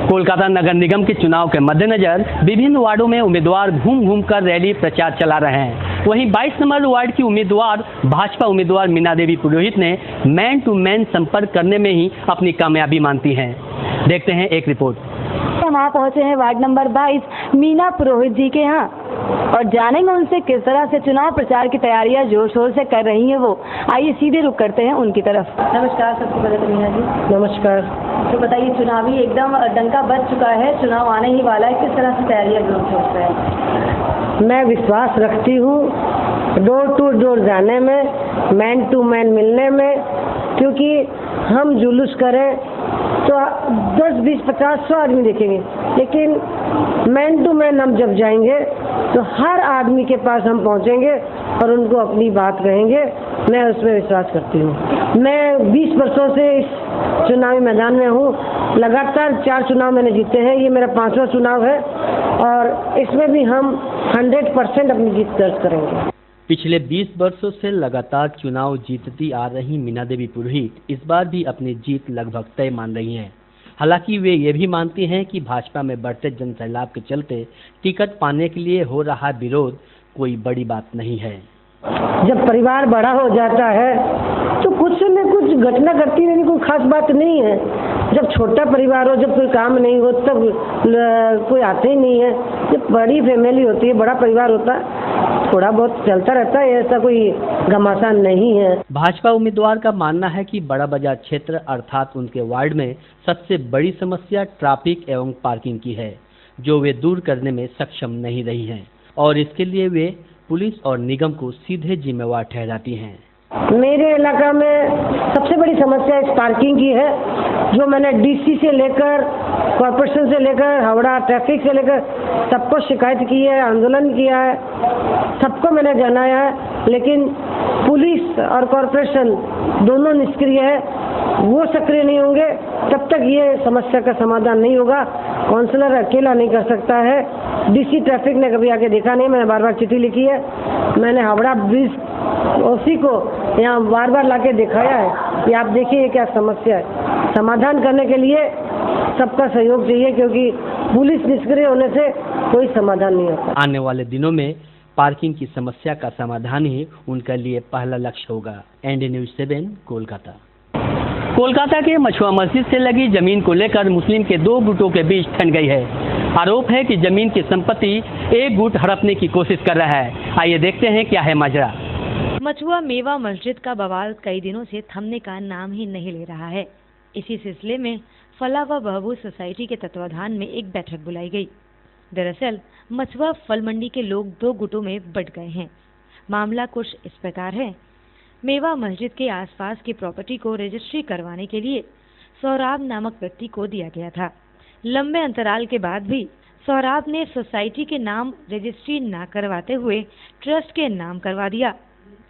कोलकाता नगर निगम के चुनाव के मद्देनजर विभिन्न वार्डों में उम्मीदवार घूम घूम कर रैली प्रचार चला रहे हैं। वहीं 22 नंबर वार्ड की उम्मीदवार भाजपा उम्मीदवार मीना देवी पुरोहित ने मैन टू मैन संपर्क करने में ही अपनी कामयाबी मानती हैं। देखते हैं एक रिपोर्ट। हम वहाँ पहुँचे हैं वार्ड नंबर 22 मीना पुरोहित जी के यहाँ और जानेंगे उनसे किस तरह से चुनाव प्रचार की तैयारियां जोर शोर से कर रही हैं वो। आइए सीधे रुक करते हैं उनकी तरफ। नमस्कार सबसे पहले तो मीना जी। नमस्कार। तो बताइए, चुनावी एकदम डंका बज चुका है, चुनाव आने ही वाला है, किस तरह से तैयारियां जोर शोर से है? मैं विश्वास रखती हूँ डोर टू डोर जाने में, मैन टू मैन मिलने में, क्योंकि हम जुलूस करें तो 10, 20, 50, 100 आदमी देखेंगे, लेकिन मैन टू मैन हम जब जाएंगे तो हर आदमी के पास हम पहुंचेंगे और उनको अपनी बात कहेंगे। मैं उसमें विश्वास करती हूँ। मैं 20 वर्षों से इस चुनावी मैदान में हूँ। लगातार 4 चुनाव मैंने जीते हैं। ये मेरा 5वां चुनाव है और इसमें भी हम 100% अपनी जीत दर्ज करेंगे। पिछले 20 वर्षों से लगातार चुनाव जीतती आ रही मीना देवी पुरोहित इस बार भी अपनी जीत लगभग तय मान रही हैं। हालांकि वे ये भी मानती हैं कि भाजपा में बढ़ते जनसैलाब के चलते टिकट पाने के लिए हो रहा विरोध कोई बड़ी बात नहीं है। जब परिवार बड़ा हो जाता है तो कुछ न कुछ घटना घटती रहती, कोई खास बात नहीं है। जब छोटा परिवार हो, जब कोई काम नहीं हो, तब कोई आते ही नहीं है। जब बड़ी फैमिली होती है, बड़ा परिवार होता है, थोड़ा बहुत चलता रहता है, ऐसा कोई घमासान नहीं है। भाजपा उम्मीदवार का मानना है कि बड़ा बाजार क्षेत्र अर्थात उनके वार्ड में सबसे बड़ी समस्या ट्रैफिक एवं पार्किंग की है, जो वे दूर करने में सक्षम नहीं रही हैं और इसके लिए वे पुलिस और निगम को सीधे जिम्मेवार ठहराती हैं। मेरे इलाका में सबसे बड़ी समस्या इस पार्किंग की है, जो मैंने डीसी से लेकर कॉर्पोरेशन से लेकर हावड़ा ट्रैफिक से लेकर सबको शिकायत की है, आंदोलन किया है, सबको मैंने जनाया है, लेकिन पुलिस और कॉर्पोरेशन दोनों निष्क्रिय है। वो सक्रिय नहीं होंगे तब तक ये समस्या का समाधान नहीं होगा। काउंसलर अकेला नहीं कर सकता है। डीसी ट्रैफिक ने कभी आके देखा नहीं। मैंने बार बार चिट्ठी लिखी है। मैंने हावड़ा ब्रिज ओसी को यहाँ बार बार लाके दिखाया है कि आप देखिए ये क्या समस्या है। समाधान करने के लिए सबका सहयोग चाहिए, क्योंकि पुलिस निष्क्रिय होने से कोई समाधान नहीं होता। आने वाले दिनों में पार्किंग की समस्या का समाधान ही उनके लिए पहला लक्ष्य होगा। ND News 7 Kolkata. कोलकाता के मछुआ मस्जिद से लगी जमीन को लेकर मुस्लिम के 2 गुटों के बीच ठन गई है। आरोप है कि जमीन की संपत्ति एक गुट हड़पने की कोशिश कर रहा है। आइए देखते हैं क्या है माजरा। मछुआ मेवा मस्जिद का बवाल कई दिनों से थमने का नाम ही नहीं ले रहा है। इसी सिलसिले में फलाह व बहबूद सोसाइटी के तत्वाधान में एक बैठक बुलाई गई। दरअसल मछुआ फल मंडी के लोग 2 गुटों में बंट गए हैं। मामला कुछ इस प्रकार है। मेवा मस्जिद के आसपास की प्रॉपर्टी को रजिस्ट्री करवाने के लिए सौराब नामक व्यक्ति को दिया गया था। लंबे अंतराल के बाद भी सौराब ने सोसाइटी के नाम रजिस्ट्री न करवाते हुए ट्रस्ट के नाम करवा दिया,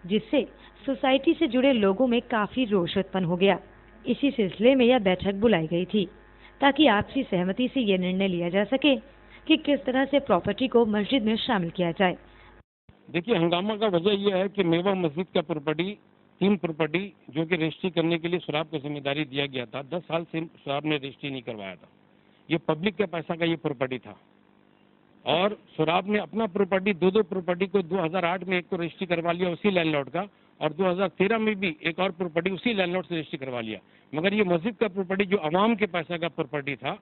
जिससे सोसाइटी से जुड़े लोगों में काफी रोष उत्पन्न हो गया। इसी सिलसिले में यह बैठक बुलाई गई थी ताकि आपसी सहमति से यह निर्णय लिया जा सके कि किस तरह से प्रॉपर्टी को मस्जिद में शामिल किया जाए। देखिए, हंगामा का वजह यह है कि मेवा मस्जिद का प्रॉपर्टी 3 प्रॉपर्टी जो कि रजिस्ट्री करने के लिए सौराब को जिम्मेदारी दिया गया था, 10 साल से सौराब ने रजिस्ट्री नहीं करवाया था। ये पब्लिक के पैसा का ये प्रॉपर्टी था और सौराब ने अपना प्रॉपर्टी 2 प्रॉपर्टी को 2008 में एक को रजिस्ट्री करवा लिया उसी लैंडलॉर्ड का, और 2013 में भी एक और प्रॉपर्टी उसी लैंडलॉर्ड से रजिस्ट्री करवा लिया। मगर ये मस्जिद का प्रॉपर्टी जो आवाम के पैसा का प्रॉपर्टी था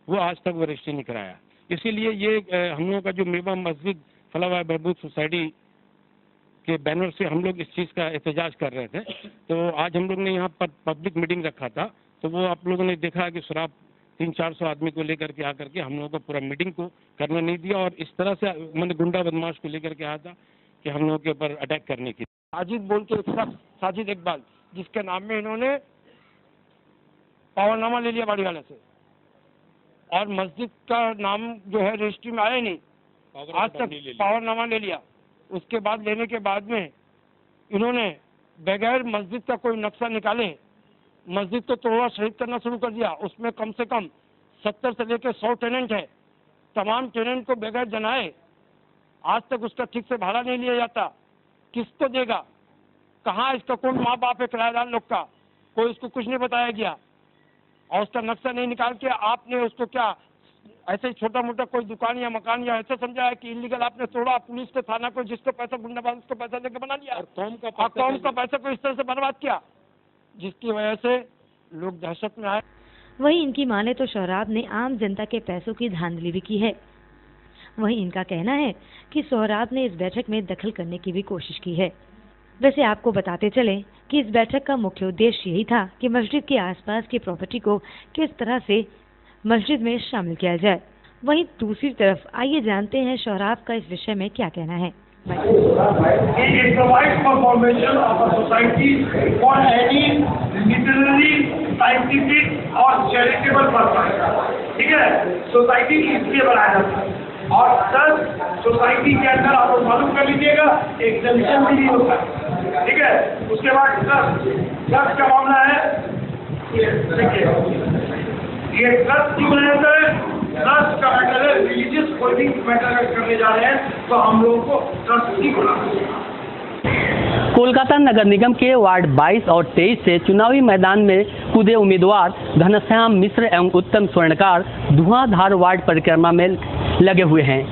वो आज तक वो रजिस्ट्री नहीं कराया। इसीलिए ये हम लोगों का जो मेवा मस्जिद फलाह व बहबूद सोसाइटी के बैनर से हम लोग इस चीज़ का एहतजाज कर रहे थे। तो आज हम लोग ने यहाँ पर पब्लिक मीटिंग रखा था, तो वो आप लोगों ने देखा कि सौराब 300-400 आदमी को लेकर के आकर के हम लोगों को पूरा मीटिंग को करना नहीं दिया और इस तरह से मैंने गुंडा बदमाश को लेकर के आया था कि हम लोगों के ऊपर अटैक करने की। साजिद बोल के एक शख्स, साजिद इकबाल, जिसके नाम में इन्होंने पावरनामा ले लिया बाड़ी वाले से, और मस्जिद का नाम जो है रजिस्ट्री में आया ही नहीं, आज तक पावरनामा ले लिया। उसके बाद लेने के बाद में इन्होंने बगैर मस्जिद का कोई नक्शा निकाले मस्जिद को तोड़ा शहीद करना शुरू कर दिया। उसमें कम से कम 70 से लेकर 100 टेनेंट है। तमाम टेनेंट को बगैर जनाए आज तक उसका ठीक से भाड़ा नहीं लिया जाता। किसको देगा, कहाँ इसका कौन माँ बाप है किराएदार लोग का, कोई इसको कुछ नहीं बताया गया। और उसका नक्शा नहीं निकाल के आपने उसको क्या ऐसे ही छोटा मोटा कोई दुकान या मकान या ऐसा समझा है कि इलीगल आपने तोड़ा, पुलिस के थाना को जिसको पैसा गुंडाबाज उसको पैसा देकर बना लिया और कौम का पैसा को इस तरह से बर्बाद किया, जिसकी वजह से लोग दहशत में आए। वहीं इनकी माने तो सोहराब ने आम जनता के पैसों की धांधली भी की है। वहीं इनका कहना है कि सोहराब ने इस बैठक में दखल करने की भी कोशिश की है। वैसे आपको बताते चले कि इस बैठक का मुख्य उद्देश्य यही था कि मस्जिद के आसपास की प्रॉपर्टी को किस तरह से मस्जिद में शामिल किया जाए। वहीं दूसरी तरफ आइए जानते हैं सोहराब का इस विषय में क्या कहना है। It provides for formation of a society for any literary, scientific और charitable purpose। ठीक है, सोसाइटी इसलिए बनाया जाता है और सर सोसाइटी के अंदर आप लोग मालूम कर लीजिएगा एग्जामिशन भी नहीं होता है। ठीक है, उसके बाद ट्रस्ट का मामला है। देखिए ये ट्रस्ट क्यों बनाया जाता है? ट्रस्ट का मैटर है, रिलीजियस कोई भी मैटर अगर करने जा रहे हैं तो हम लोगों को ट्रस्ट ही बनाना। कोलकाता नगर निगम के वार्ड 22 और 23 से चुनावी मैदान में कूदे उम्मीदवार घनश्याम मिश्र एवं उत्तम स्वर्णकार धुआंधार वार्ड परिक्रमा में लगे हुए हैं।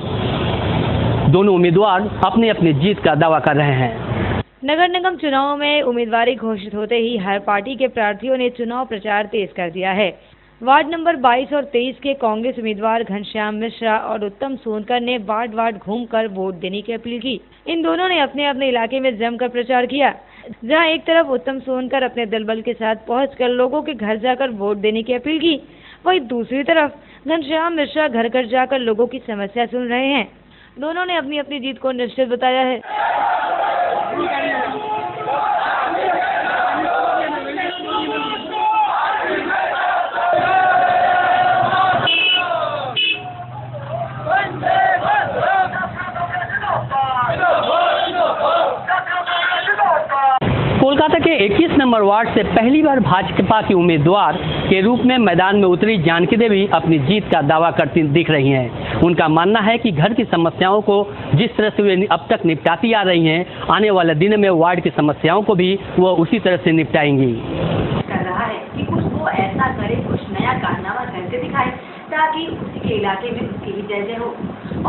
दोनों उम्मीदवार अपनी अपनी जीत का दावा कर रहे हैं। नगर निगम चुनाव में उम्मीदवारी घोषित होते ही हर पार्टी के प्रार्थियों ने चुनाव प्रचार तेज कर दिया है। वार्ड नंबर 22 और 23 के कांग्रेस उम्मीदवार घनश्याम मिश्रा और उत्तम सोनकर ने वार्ड घूमकर वोट देने की अपील की। इन दोनों ने अपने अपने इलाके में जमकर प्रचार किया। जहां एक तरफ उत्तम सोनकर अपने दलबल के साथ पहुंचकर लोगों के घर जाकर वोट देने की अपील की, वहीं दूसरी तरफ घनश्याम मिश्रा घर घर जाकर लोगों की समस्या सुन रहे हैं। दोनों ने अपनी अपनी जीत को निश्चित बताया है। कोलकाता के 21 नंबर वार्ड से पहली बार भाजपा की उम्मीदवार के रूप में मैदान में उतरी जानकी देवी अपनी जीत का दावा करती दिख रही हैं। उनका मानना है कि घर की समस्याओं को जिस तरह से वे अब तक निपटाती आ रही हैं, आने वाले दिन में वार्ड की समस्याओं को भी वो उसी तरह से निपटाएंगी। कर रहा है कि कुछ वो ऐसा करे, कुछ नया कारनामा करके दिखाए ताकि उसके इलाके में उसकी ही जय हो।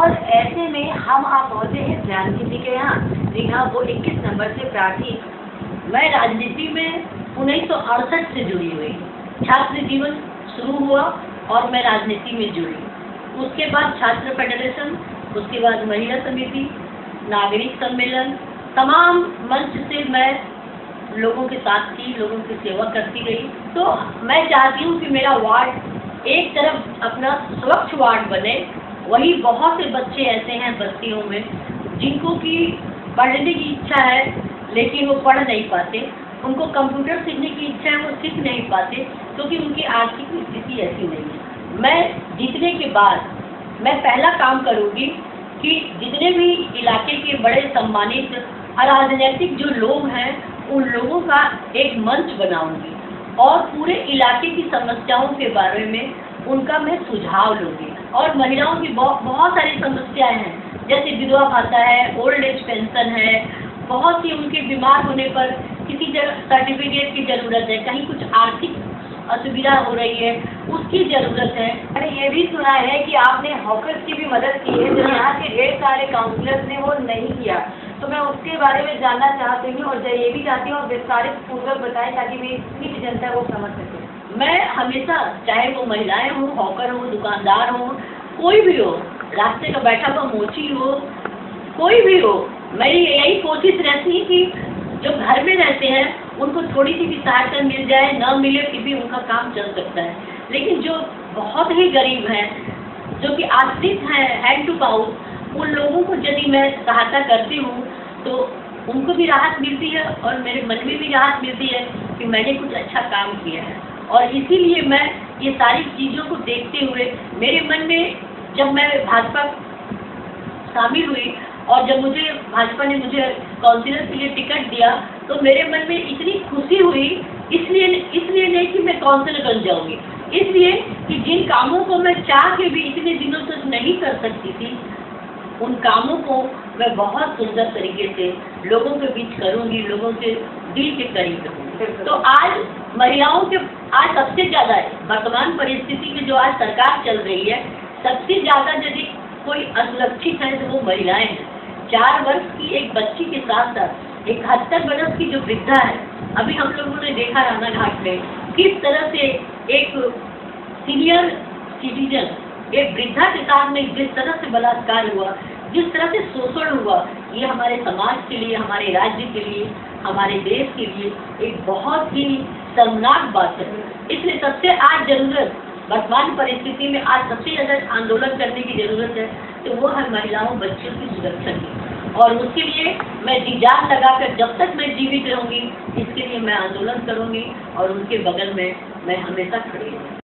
और ऐसे में हम आप पहुँचे हैं जानकी जी के यहाँ, जी हाँ, वो 21 नंबर से प्रार्थी। मैं राजनीति में 1968 से जुड़ी हुई, छात्र जीवन शुरू हुआ और मैं राजनीति में जुड़ी। उसके बाद छात्र फेडरेशन, उसके बाद महिला समिति, नागरिक सम्मेलन, तमाम मंच से मैं लोगों के साथ थी, लोगों की सेवा करती गई। तो मैं चाहती हूँ कि मेरा वार्ड एक तरफ अपना स्वच्छ वार्ड बने, वही बहुत से बच्चे ऐसे हैं बस्तियों में जिनको कि पढ़ने की इच्छा है लेकिन वो पढ़ नहीं पाते, उनको कंप्यूटर सीखने की इच्छा है, वो सीख नहीं पाते क्योंकि उनकी आर्थिक स्थिति ऐसी नहीं है। मैं जीतने के बाद मैं पहला काम करूँगी कि जितने भी इलाके के बड़े सम्मानित राजनीतिक जो लोग हैं उन लोगों का एक मंच बनाऊंगी और पूरे इलाके की समस्याओं के बारे में उनका मैं सुझाव लूँगी। और महिलाओं की बहुत सारी समस्याएं हैं, जैसे विधवा भाता है, ओल्ड एज पेंशन है, बहुत सी उनके बीमार होने पर किसी सर्टिफिकेट की ज़रूरत है, कहीं कुछ आर्थिक असुविधा हो रही है उसकी ज़रूरत है। मैंने ये भी सुना है कि आपने हॉकर्स की भी मदद की है, जो यहाँ के ढेर सारे काउंसलर्स ने वो नहीं किया, तो मैं उसके बारे में जानना चाहती हूँ और ये भी चाहती हूँ और विस्तारित पूर्वक बताएं ताकि मेरी इतनी जनता वो समझ सके। मैं हमेशा, चाहे वो महिलाएं हों, हॉकर हों, दुकानदार हों, कोई भी हो, रास्ते का बैठा हुआ मोची हो, कोई भी हो, मेरी यही कोशिश रहती है कि जो घर में रहते हैं उनको थोड़ी सी भी सहायता मिल जाए, न मिले फिर भी उनका काम चल सकता है। लेकिन जो बहुत ही गरीब हैं, जो कि आश्रित हैं हैंड टू माउथ, उन लोगों को यदि मैं सहायता करती हूँ तो उनको भी राहत मिलती है और मेरे मन में भी राहत मिलती है कि मैंने कुछ अच्छा काम किया है। और इसीलिए मैं ये सारी चीज़ों को देखते हुए मेरे मन में, जब मैं भाजपा शामिल हुई और जब मुझे भाजपा ने मुझे काउंसिलर के लिए टिकट दिया तो मेरे मन में इतनी खुशी हुई, इसलिए नहीं कि मैं काउंसिलर बन जाऊंगी, इसलिए कि जिन कामों को मैं चाह के भी इतने दिनों तक नहीं कर सकती थी, उन कामों को मैं बहुत सुंदर तरीके से लोगों के बीच करूंगी, लोगों के दिल के करीब रहूंगी। तो आज महिलाओं के आज सबसे ज्यादा है, वर्तमान परिस्थिति में जो आज सरकार चल रही है, सबसे ज्यादा यदि कोई असुरक्षित है तो वो महिलाएं हैं। 4 वर्ष की एक बच्ची के साथ साथ 71 वर्ष की जो वृद्धा है, अभी हम लोगों ने देखा राना घाट में किस तरह से एक सीनियर सिटीजन, एक वृद्धा के साथ में जिस तरह से बलात्कार हुआ, जिस तरह से शोषण हुआ, ये हमारे समाज के लिए, हमारे राज्य के लिए, हमारे देश के लिए एक बहुत ही शर्मनाक बात है। इसलिए सबसे आज जरूरत, वर्तमान परिस्थिति में आज सबसे ज्यादा आंदोलन करने की जरूरत है, तो वो है महिलाओं बच्चों की सुरक्षा की। और उसके लिए मैं जी जान लगाकर जब तक मैं जीवित रहूंगी, इसके लिए मैं आंदोलन करूंगी और उनके बगल में मैं हमेशा खड़ी रहूंगी।